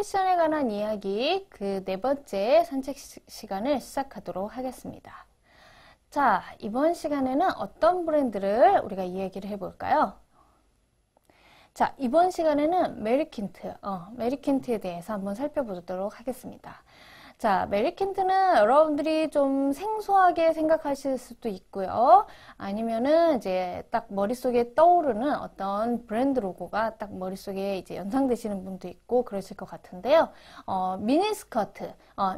패션에 관한 이야기 그 네 번째 산책 시간을 시작하도록 하겠습니다. 자, 이번 시간에는 어떤 브랜드를 우리가 이야기를 해볼까요? 자, 이번 시간에는 메리킨트에 대해서 한번 살펴보도록 하겠습니다. 자, 메리킨트는 여러분들이 좀 생소하게 생각하실 수도 있고요. 아니면은 이제 딱 머릿속에 떠오르는 어떤 브랜드 로고가 딱 머릿속에 이제 연상되시는 분도 있고 그러실 것 같은데요.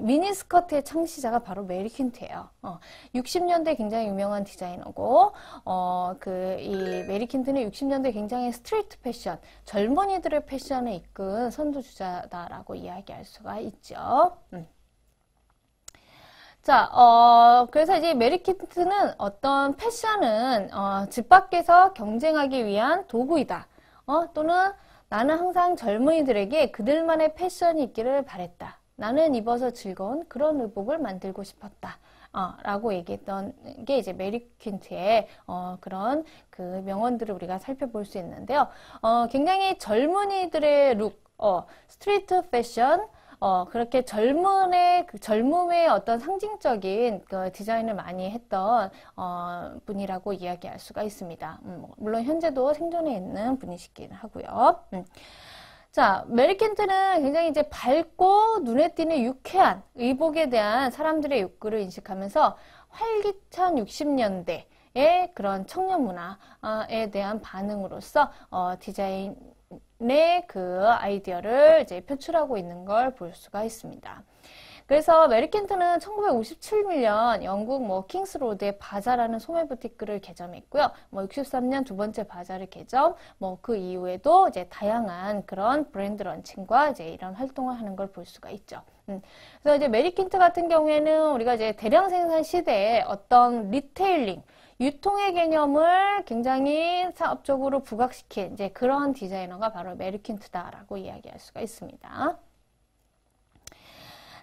미니스커트의 창시자가 바로 메리킨트예요. 60년대 굉장히 유명한 디자이너고, 이 메리킨트는 60년대 굉장히 스트리트 패션, 젊은이들의 패션에 이끈 선두주자다라고 이야기할 수가 있죠. 자, 그래서 이제 메리킨트는 어떤 패션은, 집 밖에서 경쟁하기 위한 도구이다. 또는 나는 항상 젊은이들에게 그들만의 패션이 있기를 바랬다. 나는 입어서 즐거운 그런 의복을 만들고 싶었다. 라고 얘기했던 게 이제 메리킨트의, 그런 그 명언들을 우리가 살펴볼 수 있는데요. 굉장히 젊은이들의 룩, 스트리트 패션, 그렇게 젊음의 어떤 상징적인 그 디자인을 많이 했던, 분이라고 이야기할 수가 있습니다. 물론 현재도 생존해 있는 분이시긴 하고요. 자, 메리킨트는 굉장히 이제 밝고 눈에 띄는 유쾌한 의복에 대한 사람들의 욕구를 인식하면서 활기찬 60년대의 그런 청년 문화에 대한 반응으로서, 디자인의 그 아이디어를 이제 표출하고 있는 걸 볼 수가 있습니다. 그래서 메리킨트는 1957년 영국 킹스로드의 바자라는 소매 부티크를 개점했고요. 63년 두 번째 바자를 개점, 그 이후에도 이제 다양한 그런 브랜드 런칭과 이제 이런 활동을 하는 걸 볼 수가 있죠. 그래서 이제 메리킨트 같은 경우에는 우리가 이제 대량 생산 시대에 어떤 리테일링, 유통의 개념을 굉장히 사업적으로 부각시킨 이제 그러한 디자이너가 바로 메리킨트다라고 이야기할 수가 있습니다.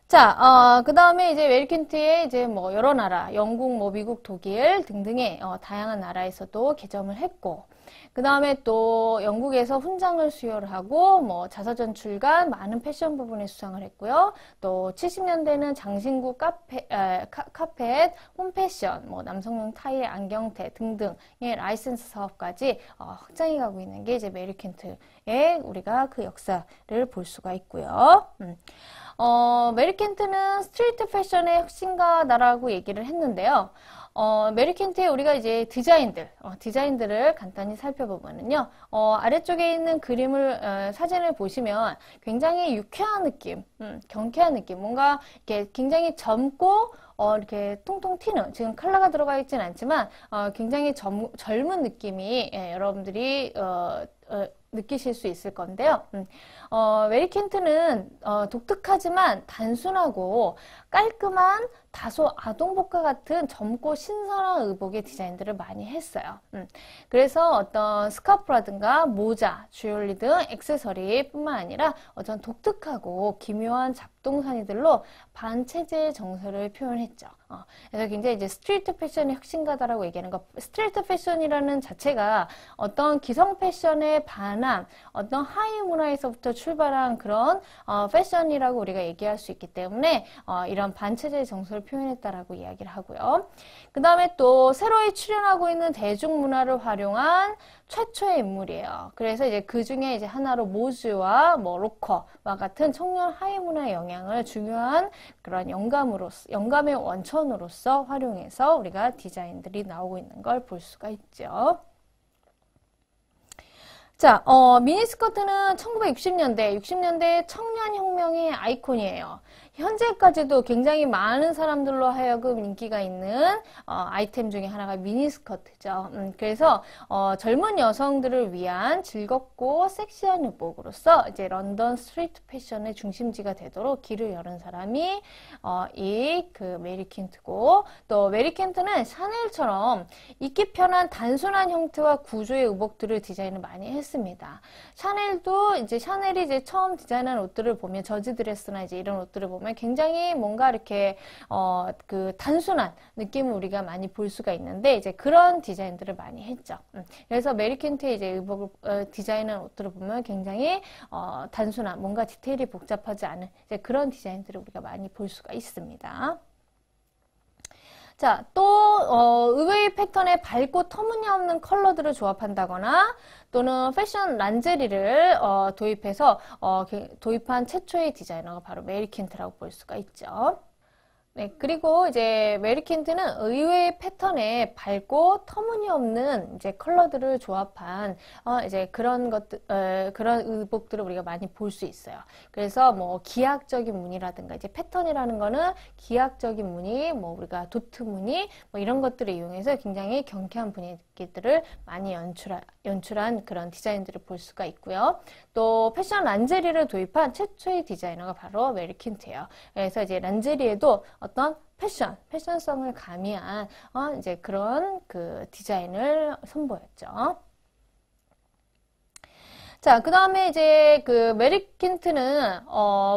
자, 그 다음에 이제 메리킨트의 이제 여러 나라, 영국, 미국, 독일 등등의 다양한 나라에서도 개점을 했고, 그 다음에 또 영국에서 훈장을 수여를 하고, 자서전 출간, 많은 패션 부분에 수상을 했고요. 또 70년대는 장신구 카펫, 홈패션, 남성용 타일, 안경테 등등의 라이센스 사업까지 확장해 가고 있는 게 이제 메리킨트의 우리가 그 역사를 볼 수가 있고요. 메리킨트는 스트리트 패션의 혁신가다라고 얘기를 했는데요. 메리킨트의 우리가 이제 디자인들을 간단히 살펴보면은요, 아래쪽에 있는 사진을 보시면 굉장히 유쾌한 느낌, 경쾌한 느낌, 뭔가 이렇게 굉장히 젊고, 이렇게 통통 튀는, 지금 컬러가 들어가 있진 않지만, 굉장히 젊은 느낌이, 여러분들이, 느끼실 수 있을 건데요. 메리킨트는 독특하지만 단순하고 깔끔한 다소 아동복과 같은 젊고 신선한 의복의 디자인들을 많이 했어요. 그래서 어떤 스카프라든가 모자, 주얼리 등 액세서리 뿐만 아니라 어떤 독특하고 기묘한 잡동사니들로 반체제의 정서를 표현했죠. 그래서 굉장히 이제 스트리트 패션의 혁신가다라고 얘기하는 거, 스트리트 패션이라는 자체가 어떤 기성 패션의 반함, 어떤 하위 문화에서부터 출발한 그런 패션이라고 우리가 얘기할 수 있기 때문에 이런 반체제의 정서를 표현했다라고 이야기를 하고요. 그 다음에 또 새로이 출현하고 있는 대중문화를 활용한 최초의 인물이에요. 그래서 이제 그 중에 이제 하나로 모즈와 로커와 같은 청년 하위 문화의 영향을 중요한 그런 영감의 원천으로서 활용해서 우리가 디자인들이 나오고 있는 걸 볼 수가 있죠. 자, 미니스커트는 60년대 청년혁명의 아이콘이에요. 현재까지도 굉장히 많은 사람들로 하여금 인기가 있는 아이템 중에 하나가 미니스커트죠. 그래서 젊은 여성들을 위한 즐겁고 섹시한 의복으로서 이제 런던 스트리트 패션의 중심지가 되도록 길을 열은 사람이 그 메리킨트고, 또 메리킨트는 샤넬처럼 입기 편한 단순한 형태와 구조의 의복들을 디자인을 많이 했습니다. 샤넬이 이제 처음 디자인한 옷들을 보면 저지 드레스나 이제 이런 옷들을 보면 보면 굉장히 뭔가 이렇게 그 단순한 느낌을 우리가 많이 볼 수가 있는데 이제 그런 디자인들을 많이 했죠. 그래서 메리 퀸트의 이제 의복을 디자인한 옷들을 보면 굉장히 단순한 뭔가 디테일이 복잡하지 않은 이제 그런 디자인들을 우리가 많이 볼 수가 있습니다. 자, 또 의외의 패턴의 밝고 터무니없는 컬러들을 조합한다거나 또는 패션 란제리를 도입해서 도입한 최초의 디자이너가 바로 메리 퀸트라고 볼 수가 있죠. 네, 그리고 이제 메리 퀸트는 의외의 패턴에 밝고 터무니없는 이제 컬러들을 조합한 이제 그런 것들 그런 의복들을 우리가 많이 볼 수 있어요. 그래서 뭐 기하학적인 무늬라든가 이제 패턴이라는 거는 기하학적인 무늬, 뭐 우리가 도트 무늬 뭐 이런 것들을 이용해서 굉장히 경쾌한 분위기들을 많이 연출한 그런 디자인들을 볼 수가 있고요. 또 패션 란제리를 도입한 최초의 디자이너가 바로 메리 퀸트예요. 그래서 이제 란제리에도 어떤 패션성을 가미한 이제 그런 그 디자인을 선보였죠. 자, 그 다음에 이제 그 메리 퀸트는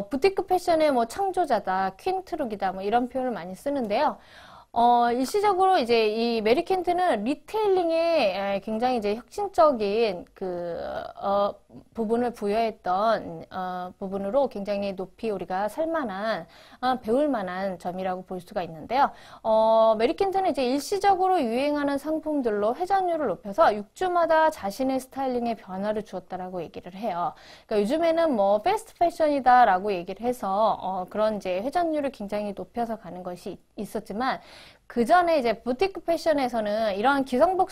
부티크 패션의 뭐 창조자다, 퀸트룩이다, 뭐 이런 표현을 많이 쓰는데요. 일시적으로 이제 이 메리 퀸트는 리테일링에 굉장히 이제 혁신적인 부분을 부여했던 부분으로 굉장히 높이 우리가 살만한 배울 만한 점이라고 볼 수가 있는데요. 메리 퀸트는 이제 일시적으로 유행하는 상품들로 회전율을 높여서 6주마다 자신의 스타일링에 변화를 주었다라고 얘기를 해요. 그러니까 요즘에는 뭐 패스트 패션이다라고 얘기를 해서 그런 이제 회전율을 굉장히 높여서 가는 것이 있었지만 그 전에 이제 부티크 패션에서는 이런 기성복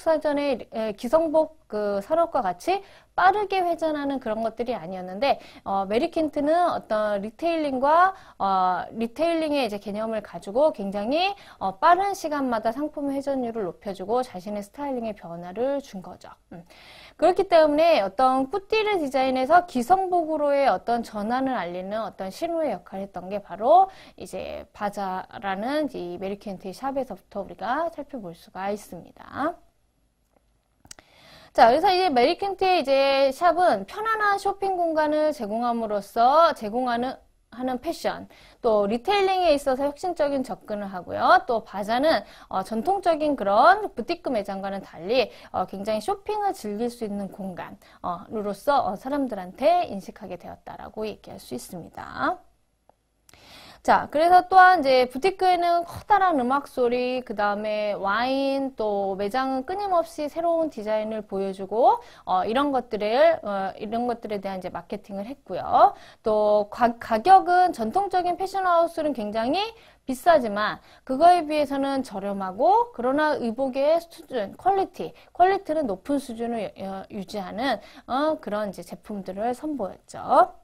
그 산업과 같이 빠르게 회전하는 그런 것들이 아니었는데 메리 퀸트는 어떤 리테일링의 이제 개념을 가지고 굉장히 빠른 시간마다 상품 회전율을 높여주고 자신의 스타일링의 변화를 준 거죠. 그렇기 때문에 어떤 꾸띠를 디자인해서 기성복으로의 어떤 전환을 알리는 어떤 신호의 역할을 했던 게 바로 이제 바자라는 이 메리 퀸트의 샵에서부터 우리가 살펴볼 수가 있습니다. 자, 그래서 이제 메리 퀸트의 이제 샵은 편안한 쇼핑 공간을 제공함으로써 하는 패션, 또 리테일링에 있어서 혁신적인 접근을 하고요. 또 바자는 전통적인 그런 부티크 매장과는 달리 굉장히 쇼핑을 즐길 수 있는 공간으로서 사람들한테 인식하게 되었다라고 얘기할 수 있습니다. 자, 그래서 또한 이제 부티크에는 커다란 음악 소리, 그 다음에 와인, 또 매장은 끊임없이 새로운 디자인을 보여주고 이런 것들에 대한 이제 마케팅을 했고요. 또 가격은 전통적인 패션하우스는 굉장히 비싸지만 그거에 비해서는 저렴하고 그러나 의복의 수준, 퀄리티는 높은 수준을 유지하는 그런 이제 제품들을 선보였죠.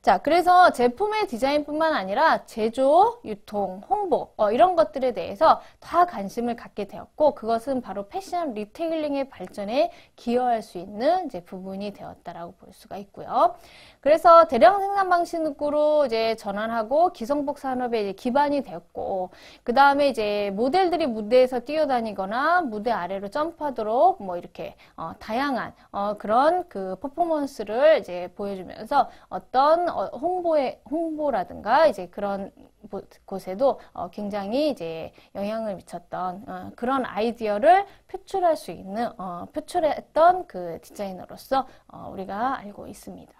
자, 그래서 제품의 디자인뿐만 아니라 제조, 유통, 홍보 이런 것들에 대해서 다 관심을 갖게 되었고 그것은 바로 패션 리테일링의 발전에 기여할 수 있는 이제 부분이 되었다라고 볼 수가 있고요. 그래서 대량 생산 방식으로 이제 전환하고 기성복 산업에 이제 기반이 되었고 그 다음에 이제 모델들이 무대에서 뛰어다니거나 무대 아래로 점프하도록 뭐 이렇게 다양한 그런 그 퍼포먼스를 이제 보여주면서 어떤 홍보라든가 이제 그런 곳에도 굉장히 이제 영향을 미쳤던 그런 아이디어를 표출했던 그 디자이너로서 우리가 알고 있습니다.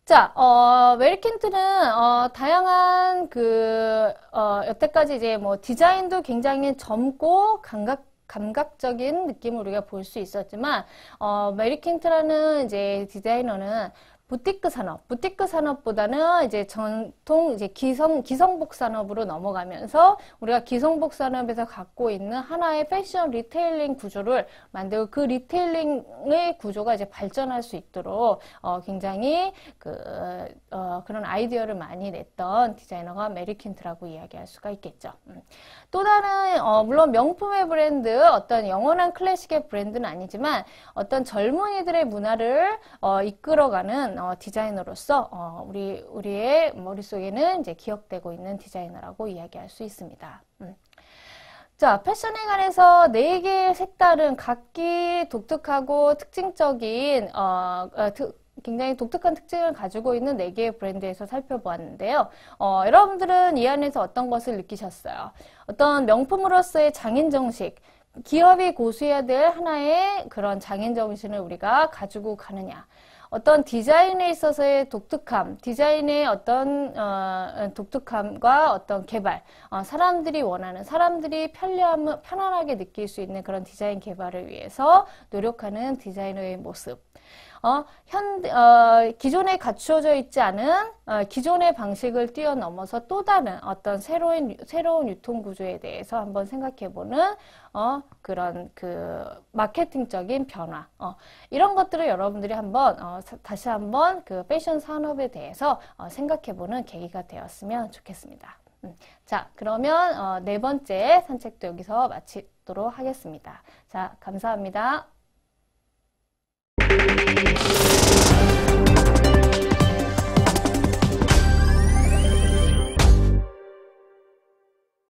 자, 메리 퀸트는 다양한 여태까지 이제 뭐 디자인도 굉장히 젊고 감각적인 느낌을 우리가 볼 수 있었지만 메리 퀸트라는 이제 디자이너는 부티크 산업보다는 이제 전통 이제 기성복 산업으로 넘어가면서 우리가 기성복 산업에서 갖고 있는 하나의 패션 리테일링 구조를 만들고 그 리테일링의 구조가 이제 발전할 수 있도록 굉장히 그런 아이디어를 많이 냈던 디자이너가 메리 퀸트라고 이야기할 수가 있겠죠. 또 다른 물론 명품의 브랜드, 어떤 영원한 클래식의 브랜드는 아니지만 어떤 젊은이들의 문화를 이끌어가는 디자이너로서 우리의 머릿속에는 이제 기억되고 있는 디자이너라고 이야기할 수 있습니다. 자, 패션에 관해서 4개의 색다른 각기 독특하고 특징적인 굉장히 독특한 특징을 가지고 있는 4개의 브랜드에서 살펴보았는데요. 여러분들은 이 안에서 어떤 것을 느끼셨어요? 어떤 명품으로서의 장인정식, 기업이 고수해야 될 하나의 그런 장인정신을 우리가 가지고 가느냐. 어떤 디자인에 있어서의 독특함, 디자인의 어떤 독특함과 어떤 개발, 사람들이 원하는, 사람들이 편안하게 느낄 수 있는 그런 디자인 개발을 위해서 노력하는 디자이너의 모습. 기존에 갖추어져 있지 않은 기존의 방식을 뛰어넘어서 또 다른 어떤 새로운 유통 구조에 대해서 한번 생각해보는 그런 그 마케팅적인 변화, 이런 것들을 여러분들이 한번 다시 한번 그 패션 산업에 대해서 생각해보는 계기가 되었으면 좋겠습니다. 자, 그러면 4번째 산책도 여기서 마치도록 하겠습니다. 자, 감사합니다.